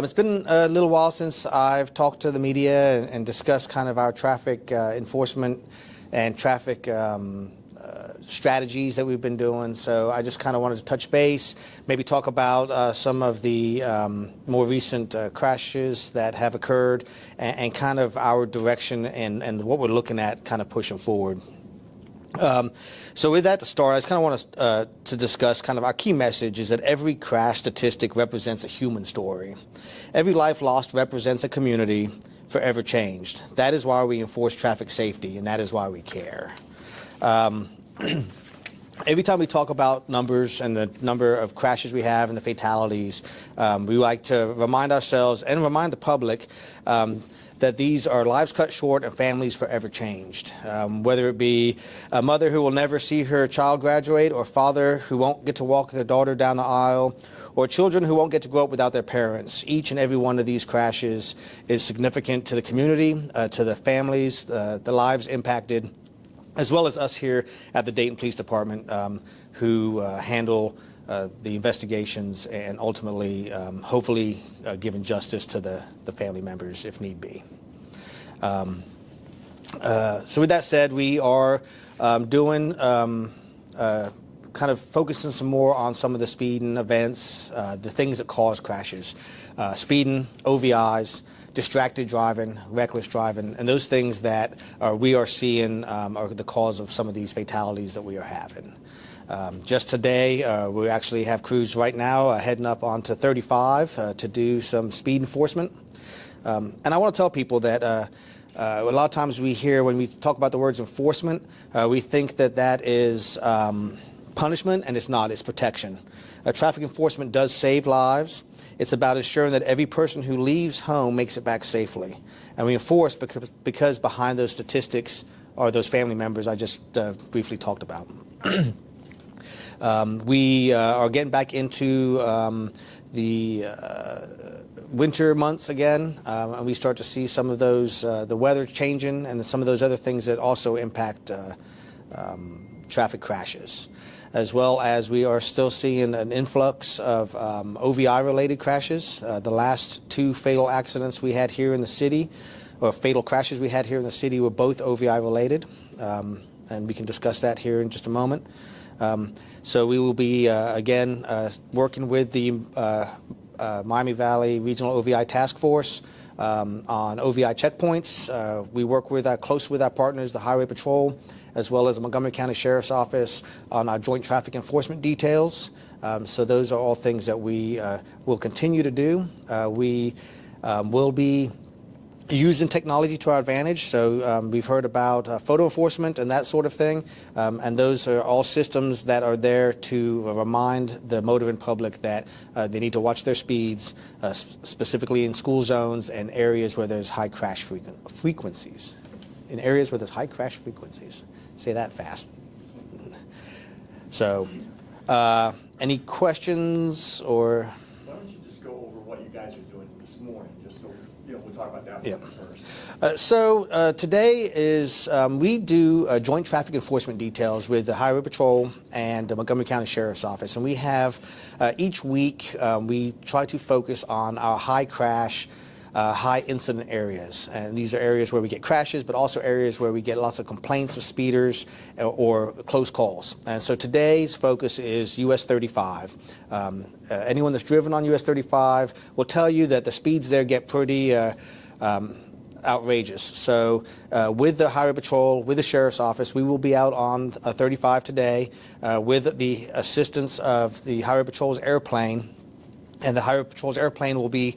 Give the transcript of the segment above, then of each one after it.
It's been a little while since I've talked to the media and discussed kind of our traffic enforcement and traffic strategies that we've been doing. So I just kind of wanted to touch base, maybe talk about some of the more recent crashes that have occurred and kind of our direction and what we're looking at kind of pushing forward. So with that to start, I just kind of want us to discuss kind of our key message is that every crash statistic represents a human story. Every life lost represents a community forever changed. That is why we enforce traffic safety, and that is why we care. Every time we talk about numbers and the number of crashes we have and the fatalities, we like to remind ourselves and remind the public that these are lives cut short and families forever changed. Whether it be a mother who will never see her child graduate, or a father who won't get to walk their daughter down the aisle, or children who won't get to grow up without their parents. Each and every one of these crashes is significant to the community, to the families, the lives impacted, as well as us here at the Dayton Police Department who handle the investigations and ultimately, hopefully, giving justice to the family members if need be. So with that said, we are doing kind of focusing some more on some of the speeding events, the things that cause crashes, speeding, OVIs, distracted driving, reckless driving, and those things that we are seeing are the cause of some of these fatalities that we are having. Just today, we actually have crews right now heading up onto 35 to do some speed enforcement. And I want to tell people that a lot of times we hear when we talk about the words enforcement, we think that that is punishment, and it's not, it's protection. Traffic enforcement does save lives. It's about ensuring that every person who leaves home makes it back safely. And we enforce because behind those statistics are those family members I just briefly talked about. We are getting back into the winter months again, and we start to see some of those, the weather changing and some of those other things that also impact traffic crashes, as well as we are still seeing an influx of OVI-related crashes. The last two fatal accidents we had here in the city, or fatal crashes we had here in the city, were both OVI-related, and we can discuss that here in just a moment. So we will be, again, working with the Miami Valley Regional OVI Task Force on OVI checkpoints. We work close with our partners, the Highway Patrol, as well as the Montgomery County Sheriff's Office on our joint traffic enforcement details. So those are all things that we will continue to do. We will be using technology to our advantage. So we've heard about photo enforcement and that sort of thing. And those are all systems that are there to remind the motoring public that they need to watch their speeds, specifically in school zones and areas where there's high crash frequencies. In areas where there's high crash frequencies. Say that fast. So, any questions or? Why don't you just go over what you guys are doing this morning, just so we'll talk about that first. So today is we do joint traffic enforcement details with the Highway Patrol and the Montgomery County Sheriff's Office, and we have each week we try to focus on our high crash, high incident areas, and these are areas where we get crashes, but also areas where we get lots of complaints of speeders or close calls. And so today's focus is US 35. Anyone that's driven on US 35 will tell you that the speeds there get pretty outrageous. So with the Highway Patrol, with the Sheriff's Office, we will be out on 35 today with the assistance of the Highway Patrol's airplane. And the Highway Patrol's airplane will be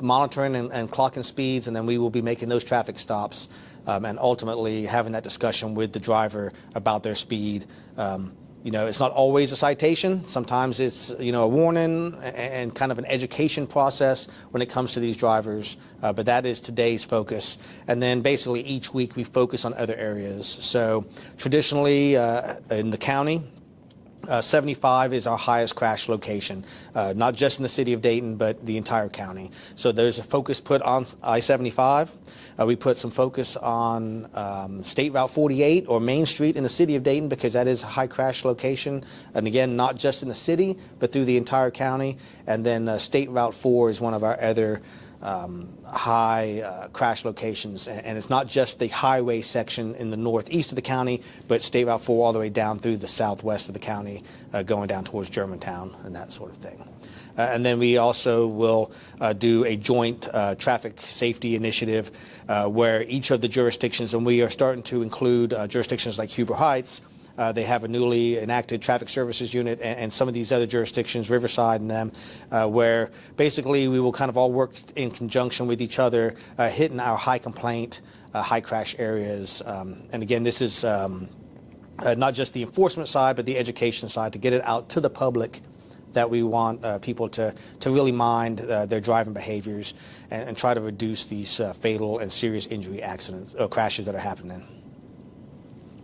monitoring and clocking speeds, and then we will be making those traffic stops and ultimately having that discussion with the driver about their speed. It's not always a citation. Sometimes it's, a warning and kind of an education process when it comes to these drivers. But that is today's focus. And then basically each week we focus on other areas. So traditionally in the county, 75 is our highest crash location, not just in the city of Dayton, but the entire county. So there's a focus put on I-75. We put some focus on State Route 48 or Main Street in the city of Dayton, because that is a high crash location. And again, not just in the city, but through the entire county. And then State Route 4 is one of our other high crash locations, and it's not just the highway section in the northeast of the county, but State Route 4 all the way down through the southwest of the county, going down towards Germantown and that sort of thing. And then we also will do a joint traffic safety initiative where each of the jurisdictions, and we are starting to include jurisdictions like Huber Heights. They have a newly enacted traffic services unit, and some of these other jurisdictions, Riverside and them, where basically we will kind of all work in conjunction with each other, hitting our high complaint, high crash areas. And again, this is not just the enforcement side, but the education side, to get it out to the public that we want people to really mind their driving behaviors and try to reduce these fatal and serious injury accidents or crashes that are happening.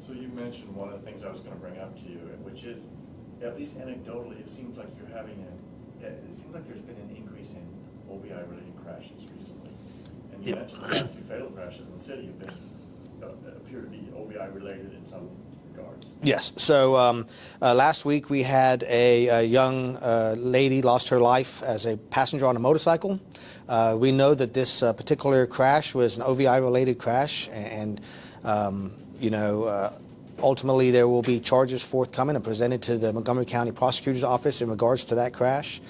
So you mentioned one of the things I was going to bring up to you, which is, at least anecdotally, it seems like it seems like there's been an increase in OVI-related crashes recently. And you mentioned the last two fatal crashes in the city have been, appear to be OVI-related in some regards. Yes. So last week we had a young lady lost her life as a passenger on a motorcycle. We know that this particular crash was an OVI-related crash, and ultimately there will be charges forthcoming and presented to the Montgomery County Prosecutor's Office in regards to that crash.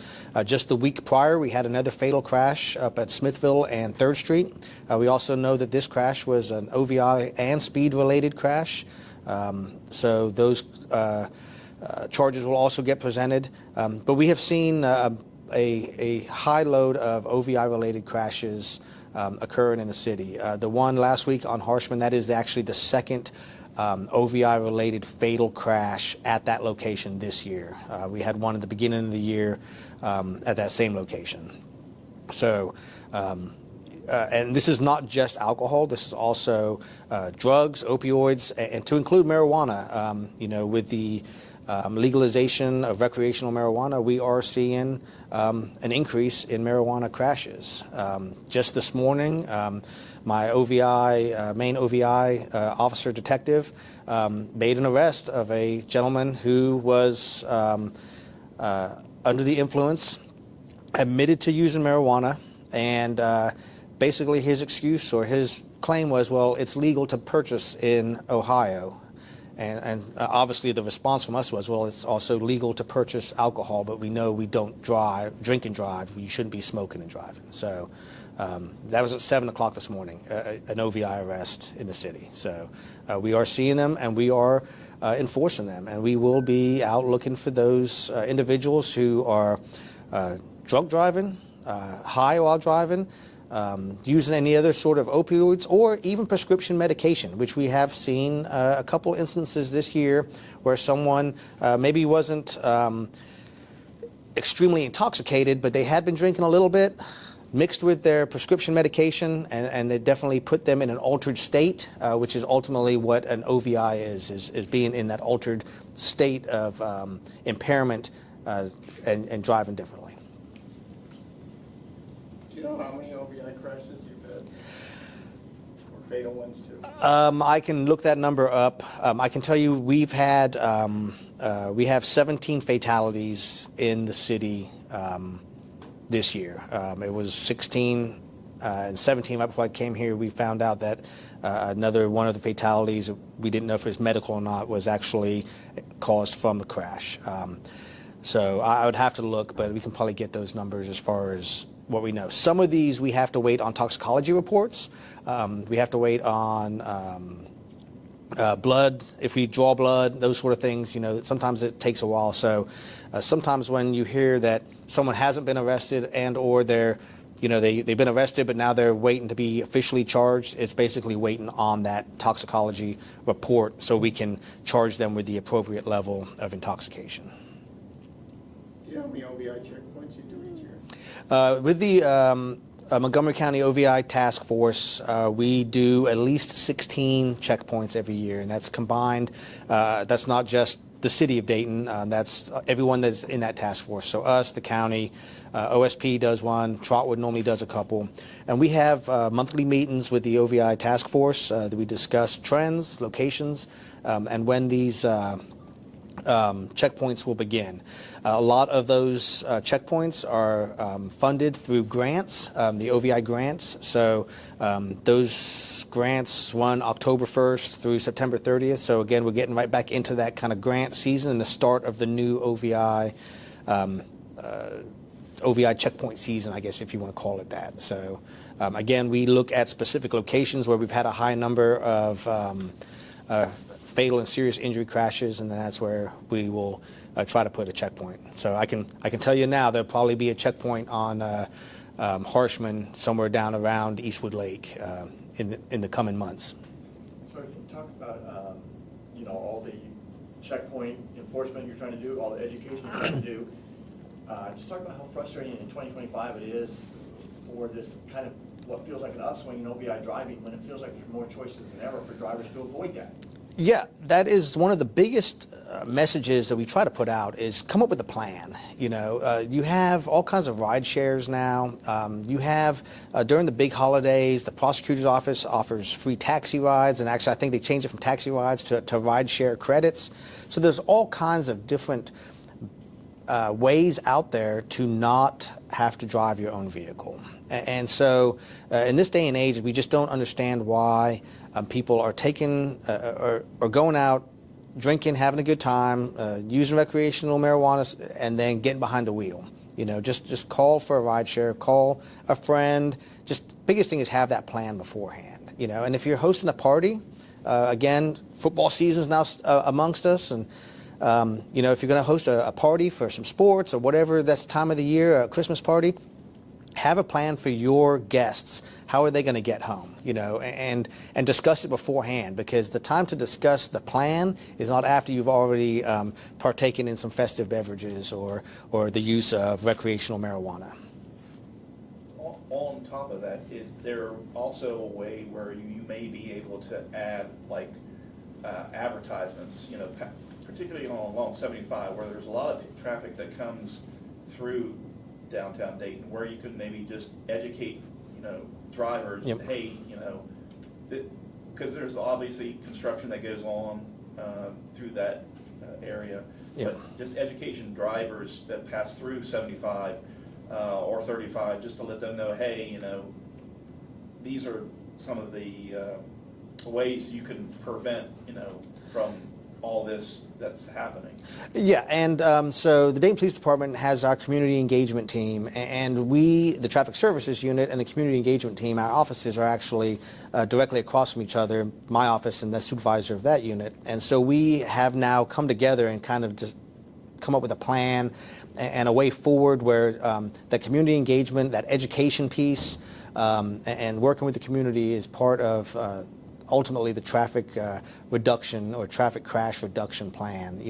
Just the week prior, we had another fatal crash up at Smithville and 3rd Street. We also know that this crash was an OVI and speed-related crash. So those charges will also get presented. But we have seen a high load of OVI-related crashes occurring in the city. The one last week on Harshman, that is actually the second OVI-related fatal crash at that location this year. We had one at the beginning of the year at that same location. So, and this is not just alcohol. This is also drugs, opioids, and to include marijuana. With the legalization of recreational marijuana, we are seeing an increase in marijuana crashes. Just this morning, my OVI, main OVI officer detective made an arrest of a gentleman who was under the influence, admitted to using marijuana, and basically his excuse or his claim was, well, it's legal to purchase in Ohio. And obviously the response from us was, well, it's also legal to purchase alcohol, but we know we don't drink and drive. You shouldn't be smoking and driving. So that was at 7 o'clock this morning, an OVI arrest in the city. So we are seeing them, and we are enforcing them. And we will be out looking for those individuals who are drunk driving, high while driving, using any other sort of opioids or even prescription medication, which we have seen a couple instances this year where someone maybe wasn't extremely intoxicated, but they had been drinking a little bit, mixed with their prescription medication, and it definitely put them in an altered state, which is ultimately what an OVI is being in that altered state of impairment and driving differently. Do you know how many OVI crashes you've had? Or fatal ones too? I can look that number up. I can tell you we have 17 fatalities in the city this year. It was 16 and 17 right before I came here. We found out that another one of the fatalities, we didn't know if it was medical or not, was actually caused from the crash. So I would have to look, but we can probably get those numbers as far as what we know. Some of these we have to wait on toxicology reports. We have to wait on blood, if we draw blood, those sort of things. Sometimes it takes a while. So sometimes when you hear that someone hasn't been arrested and or they've been arrested but now they're waiting to be officially charged, it's basically waiting on that toxicology report so we can charge them with the appropriate level of intoxication. Do you know how many OVI checkpoints you do each year? With the Montgomery County OVI Task Force, we do at least 16 checkpoints every year, and that's combined. That's not just the City of Dayton. That's everyone that's in that task force. So us, the county, OSP does one, Trotwood normally does a couple. And we have monthly meetings with the OVI task force that we discuss trends, locations, and when these checkpoints will begin. A lot of those checkpoints are funded through grants, the OVI grants. So those grants run October 1st through September 30th. So again, we're getting right back into that kind of grant season and the start of the new OVI checkpoint season, I guess, if you want to call it that. So again, we look at specific locations where we've had a high number of fatal and serious injury crashes, and that's where we will try to put a checkpoint. So I can tell you now there'll probably be a checkpoint on Harshman somewhere down around Eastwood Lake in the coming months. So can you talk about all the checkpoint enforcement you're trying to do, all the education you're trying to do? Just talk about how frustrating in 2025 it is for this kind of what feels like an upswing in OVI driving when it feels like there's more choices than ever for drivers to avoid that. Yeah, that is one of the biggest messages that we try to put out is come up with a plan. You have all kinds of ride shares now. You have, during the big holidays, the prosecutor's office offers free taxi rides, and actually I think they changed it from taxi rides to ride share credits. So there's all kinds of different ways out there to not have to drive your own vehicle. And so in this day and age, we just don't understand why people are taking or going out, drinking, having a good time, using recreational marijuana, and then getting behind the wheel. Just call for a ride share, call a friend. Just biggest thing is have that plan beforehand. And if you're hosting a party, again, football season's now amongst us, and if you're going to host a party for some sports or whatever that's time of the year, a Christmas party, have a plan for your guests. How are they going to get home? And discuss it beforehand, because the time to discuss the plan is not after you've already partaken in some festive beverages or the use of recreational marijuana. On top of that, is there also a way where you may be able to add like advertisements, particularly along 75, where there's a lot of traffic that comes through downtown Dayton, where you could maybe just educate, drivers, Yep. hey, because there's obviously construction that goes on through that area, Yep. but just education drivers that pass through 75 or 35, just to let them know, hey, these are some of the ways you can prevent, from all this that's happening. Yeah, and so the Dayton Police Department has our community engagement team, and we, the Traffic Services Unit and the community engagement team, our offices are actually directly across from each other, my office and the supervisor of that unit. And so we have now come together and kind of just come up with a plan and a way forward where that community engagement, that education piece, and working with the community is part of ultimately the traffic reduction or traffic crash reduction plan.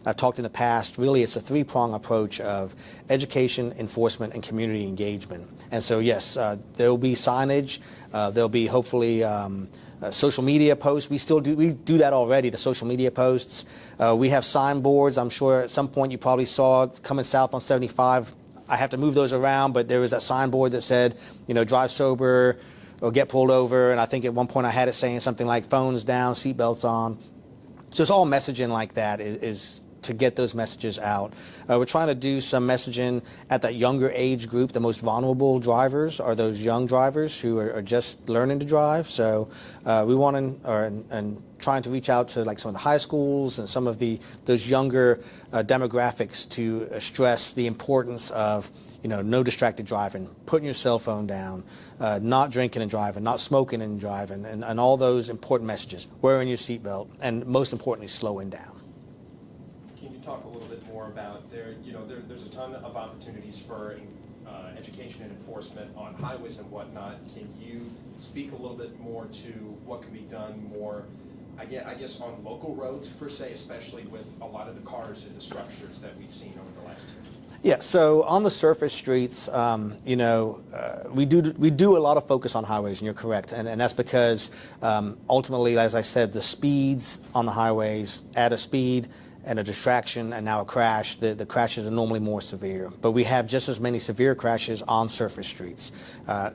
I've talked in the past, really it's a three-prong approach of education, enforcement, and community engagement. And so yes, there'll be signage, there'll be hopefully social media posts. We do that already, the social media posts. We have signboards. I'm sure at some point you probably saw coming south on 75. I have to move those around, but there was that signboard that said, drive sober, or get pulled over, and I think at one point I had it saying something like phones down, seatbelts on. So it's all messaging like that is to get those messages out. We're trying to do some messaging at that younger age group. The most vulnerable drivers are those young drivers who are just learning to drive. So we want to, and trying to reach out to like some of the high schools and some of those younger demographics to stress the importance of no distracted driving, putting your cell phone down, not drinking and driving, not smoking and driving, and all those important messages, wearing your seatbelt, and most importantly, slowing down. Can you talk a little bit more about there's a ton of opportunities for education and enforcement on highways and whatnot. Can you speak a little bit more to what can be done more, I guess on local roads per se, especially with a lot of the cars and the structures that we've seen over the last year? Yeah, so on the surface streets, we do a lot of focus on highways, and you're correct, and that's because ultimately, as I said, the speeds on the highways, at a speed, and a distraction and now a crash, the crashes are normally more severe. But we have just as many severe crashes on surface streets,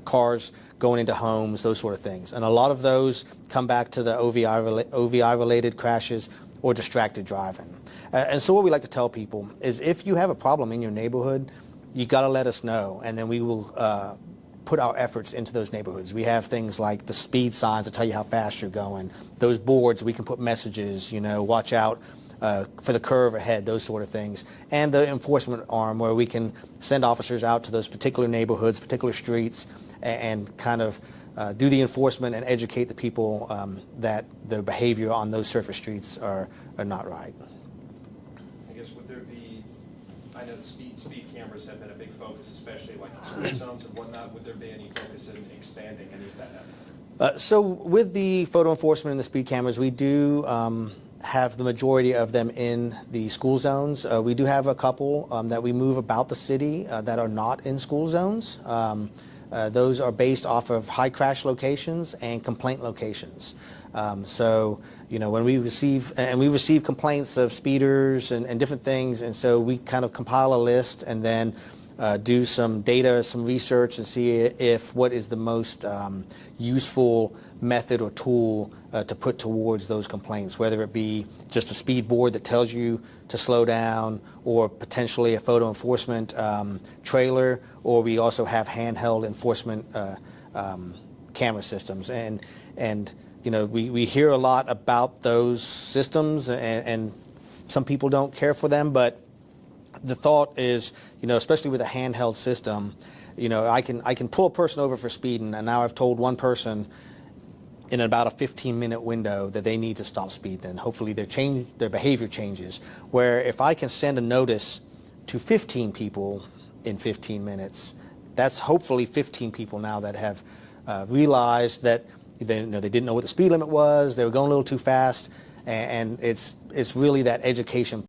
cars going into homes, those sort of things. And a lot of those come back to the OVI-related crashes or distracted driving. And so what we like to tell people is if you have a problem in your neighborhood, you got to let us know, and then we will put our efforts into those neighborhoods. We have things like the speed signs that tell you how fast you're going. Those boards, we can put messages, watch out for the curve ahead, those sort of things. And the enforcement arm where we can send officers out to those particular neighborhoods, particular streets, and kind of do the enforcement and educate the people that their behavior on those surface streets are not right. I guess would there be, I know speed cameras have been a big focus, especially like in school zones and whatnot. Would there be any focus in expanding any of that? So with the photo enforcement and the speed cameras, we do have the majority of them in the school zones. We do have a couple that we move about the city that are not in school zones. Those are based off of high crash locations and complaint locations. So, when we receive complaints of speeders and different things, and so we kind of compile a list and then do some data, some research, and see if what is the most useful method or tool to put towards those complaints, whether it be just a speed board that tells you to slow down, or potentially a photo enforcement trailer, or we also have handheld enforcement camera systems. And we hear a lot about those systems, and some people don't care for them, but the thought is, especially with a handheld system, I can pull a person over for speeding, and now I've told one person in about a 15-minute window that they need to stop speeding, and hopefully their behavior changes. Where if I can send a notice to 15 people in 15 minutes, that's hopefully 15 people now that have realized that they didn't know what the speed limit was, they were going a little too fast, and it's really that education